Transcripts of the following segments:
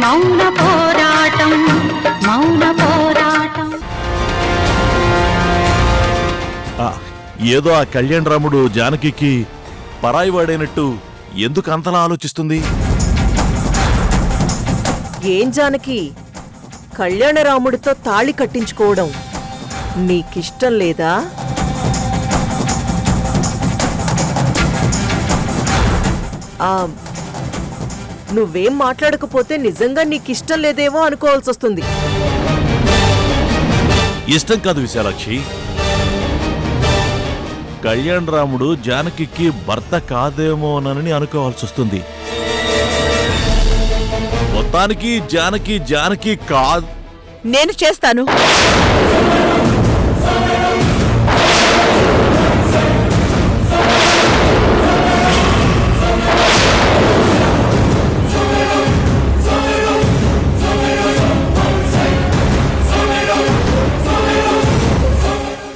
మౌన పోరాటం మౌన పోరాటం. ఏదో ఆ కళ్యాణ్ రాముడు జానకికి పరాయివాడైనట్టు ఎందుకు అంతలా ఆలోచిస్తుంది? ఏం జానకి, కళ్యాణరాముడితో తాళి కట్టించుకోవడం నీకిష్టం లేదా? నువ్వేం మాట్లాడకపోతే నిజంగా నీకిష్టం లేదేమో అనుకోవాల్సి వస్తుంది. ఇష్టం కాదు విశాలాక్షి, కళ్యాణ్ రాముడు జానకికి భర్త కాదేమోనని అనుకోవాల్సి వస్తుంది. మొత్తానికి జానకి జానకి కాదు. నేను చేస్తాను.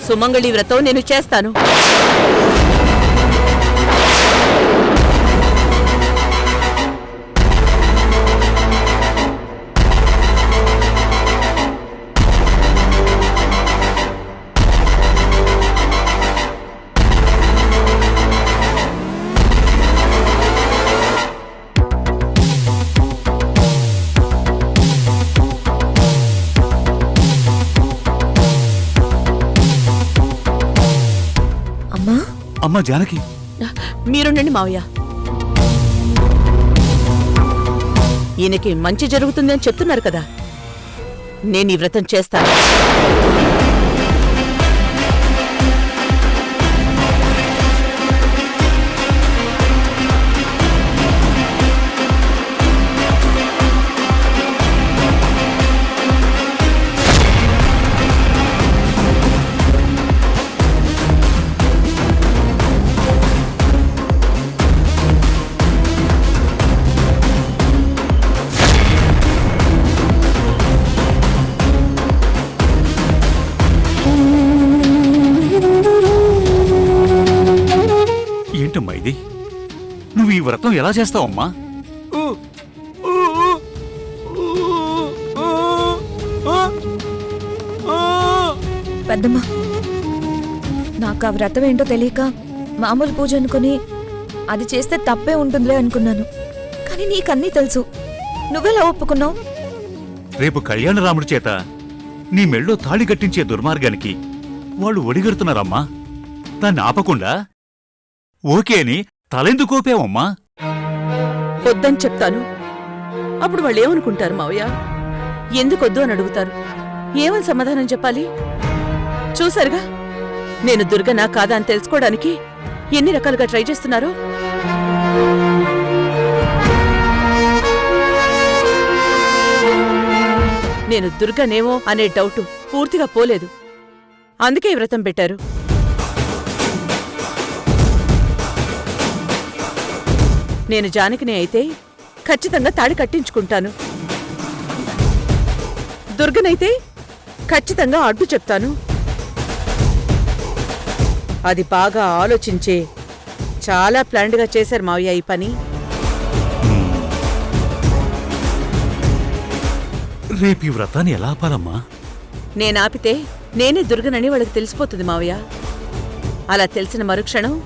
సుమంగళి వ్రతం నేను చేస్తాను. అమ్మా జానకి, మీరుండండి మావయ్య. ఈయనకి మంచి జరుగుతుంది అని చెప్తున్నారు కదా, నేను ఈ వ్రతం చేస్తాను. ఏంటమ్మా ఇది? నువ్వు ఈ వ్రతం ఎలా చేస్తావమ్మా? పెద్దమ్మా, నాకు ఆ వ్రతం ఏంటో తెలియక మామూలు పూజ అనుకుని అది చేస్తే తప్పే ఉంటుందిలే అనుకున్నాను. కానీ నీకన్నీ తెలుసు, నువ్వెలా ఒప్పుకున్నావు? రేపు కళ్యాణరాముడి చేత నీ మెళ్ళో తాళి కట్టించే దుర్మార్గానికి వాళ్ళు ఒడిగడుతున్నారమ్మా. దాన్ని ఆపకుండా ఓకే అని తలెందుకోపావమ్మా? వద్దని చెప్తాను, అప్పుడు వాళ్ళు ఏమనుకుంటారు మావయ్య? ఎందుకొద్దు అని అడుగుతారు. ఏమని సమాధానం చెప్పాలి? చూసారుగా, నేను దుర్గనా కాదా అని తెలుసుకోవడానికి ఎన్ని రకాలుగా ట్రై చేస్తున్నారు. నేను దుర్గనేమో అనే డౌటు పూర్తిగా పోలేదు. అందుకే ఈ వ్రతం పెట్టారు. నేను జానకిని అయితే ఖచ్చితంగా తాళి కట్టించుకుంటాను. దుర్గనైతే ఖచ్చితంగా అడ్డు చెప్తాను. అది బాగా ఆలోచించే చాలా ప్లాన్డ్గా చేశారు మావయ్య ఈ పని. రేపు ఈ వ్రతాన్ని ఎలా ఆపాలమ్మా? నేనాపితే నేనే దుర్గనని వాళ్ళకి తెలిసిపోతుంది మావయ్య. అలా తెలిసిన మరుక్షణం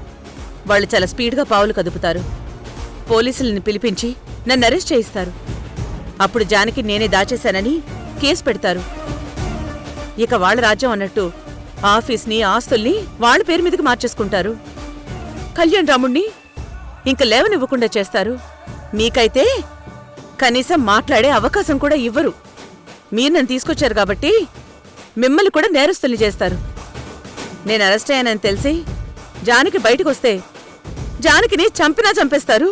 వాళ్ళు చాలా స్పీడ్గా పావులు కదుపుతారు. పోలీసుల్ని పిలిపించి నన్ను అరెస్ట్ చేయిస్తారు. అప్పుడు జానకి నేనే దాచేశానని కేసు పెడతారు. ఇక వాళ్ళ రాజ్యం అన్నట్టు ఆఫీస్ని ఆస్తుల్ని వాళ్ళ పేరు మీదకి మార్చేసుకుంటారు. కళ్యాణ్ రాముణ్ణి ఇంక లేవనివ్వకుండా చేస్తారు. మీకైతే కనీసం మాట్లాడే అవకాశం కూడా ఇవ్వరు. మీరు నన్ను తీసుకొచ్చారు కాబట్టి మిమ్మల్ని కూడా నేరస్తుల్ని చేస్తారు. నేను అరెస్ట్ అయ్యానని తెలిసి జానకి బయటకొస్తే జానకిని చంపినా చంపేస్తారు.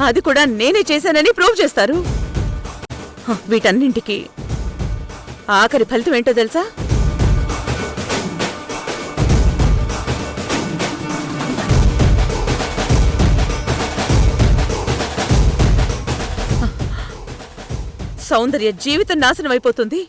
అది కూడా నేనే చేశానని ప్రూవ్ చేస్తారు. వీటన్నింటికి ఆఖరి ఫలితం ఏంటో తెలుసా? సౌందర్య జీవితం నాశనం అయిపోతుంది.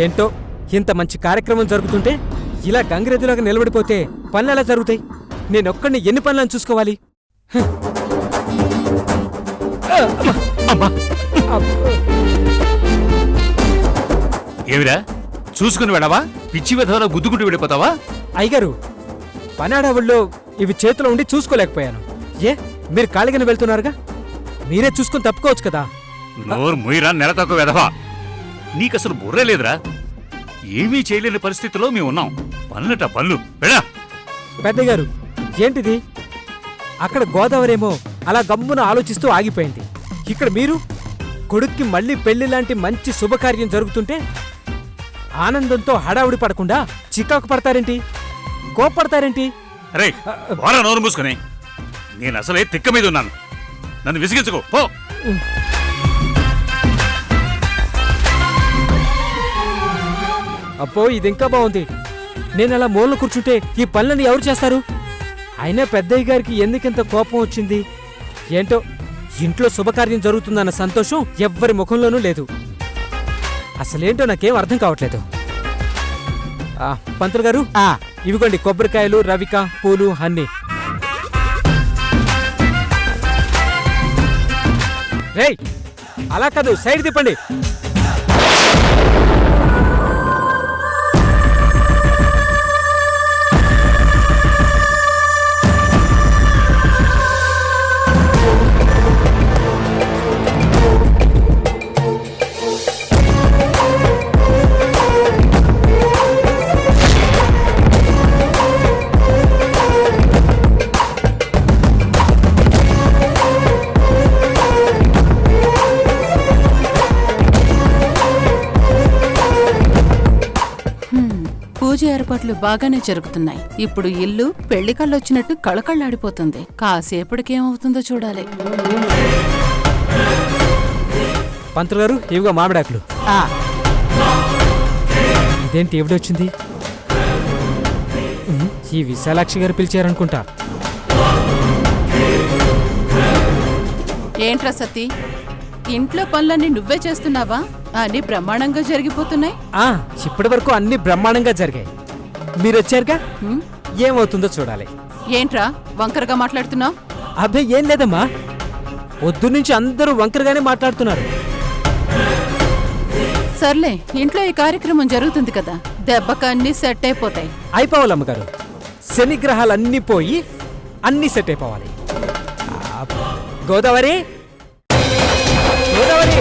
ఏంటో ఇంత మంచి కార్యక్రమం జరుగుతుంటే ఇలా గంగిరెద్దులాగా నిలబడిపోతే పనులు ఎలా జరుగుతాయి? నేనొక్కడిని ఎన్ని పనులను చూసుకోవాలి? ఏమిరా చూసుకుని వెళ్ళవా? పిచ్చి విధంగా గుద్దుకుంటూ వెళ్ళిపోతావా? అయ్యగారు, పనాడవుల్లో ఇవి చేతిలో ఉండి చూసుకోలేకపోయాను. ఏ మీరు ఖాళీగానే వెళ్తున్నారుగా, మీరే చూసుకుని తప్పుకోవచ్చు కదా. నోరు ముయిరా నెల తక్కువ వెధవా. నీకసలు బుర్రే లేదురా. ఏమీ చేయలేని పరిస్థితిలో మేము ఉన్నాం. పనులట పనులు వెళ్ళా. పెద్దగారు, ఏంటిది? అక్కడ గోదావరేమో అలా గమ్మున ఆలోచిస్తూ ఆగిపోయింది. ఇక్కడ మీరు కొడుక్కి మళ్ళీ పెళ్లి లాంటి మంచి శుభకార్యం జరుగుతుంటే ఆనందంతో హడావుడి పడకుండా చికాకు పడతారేంటి? కోప్పడతారేంటి? రే వారా నోరు మూసుకుని. నేను అసలే తిక్క మీద ఉన్నాను. నన్ను విసిగించుకో పో. అబ్బో, ఇది ఇంకా బాగుంది. నేను అలా మూలన కూర్చుంటే ఈ పనులని ఎవరు చేస్తారు? అయినా పెద్దయ్య గారికి ఎందుకింత కోపం వచ్చింది ఏంటో. ఇంట్లో శుభకార్యం జరుగుతుందన్న సంతోషం ఎవ్వరి ముఖంలోనూ లేదు. అసలేంటో నాకేం అర్థం కావట్లేదు. పంతులు గారు, ఇవిగోండి కొబ్బరికాయలు, రవిక, పూలు అన్నీ. రేయ్, అలా కాదు, సైడ్ తిప్పండి. పూజ ఏర్పాట్లు బాగానే జరుగుతున్నాయి. ఇప్పుడు ఇల్లు పెళ్లి కళ్ళొచ్చినట్టు కళకళ్ళాడిపోతుంది. కాసేపటికేమవుతుందో చూడాలి. పంతులు గారు, ఇవిగో మామిడాకులు. ఇదేంటి ఎవడొచ్చింది? ఈ విశాలాక్షి గారు పిలిచారనుకుంటా. ఏంట్రా సతీ, ఇంట్లో పనులన్నీ నువ్వే చేస్తున్నావా? అన్ని బ్రహ్మాండంగా జరిగిపోతున్నాయి. ఇప్పటి వరకు అన్ని బ్రహ్మాండంగా జరిగాయి. మీరొచ్చారుగా, ఏమవుతుందో చూడాలి. ఏంట్రా వంకరగా మాట్లాడుతున్నావు? అబ్బాయి, ఏం లేదమ్మా. పొద్దున్నుంచి అందరూ వంకరగానే మాట్లాడుతున్నారు. సర్లే, ఇంట్లో ఈ కార్యక్రమం జరుగుతుంది కదా, దెబ్బకు అన్ని సెట్ అయిపోతాయి. అయిపోవాలమ్మగారు. శనిగ్రహాలన్నీ పోయి అన్నీ సెట్ అయిపోవాలి. గోదావరి, గోదావరి.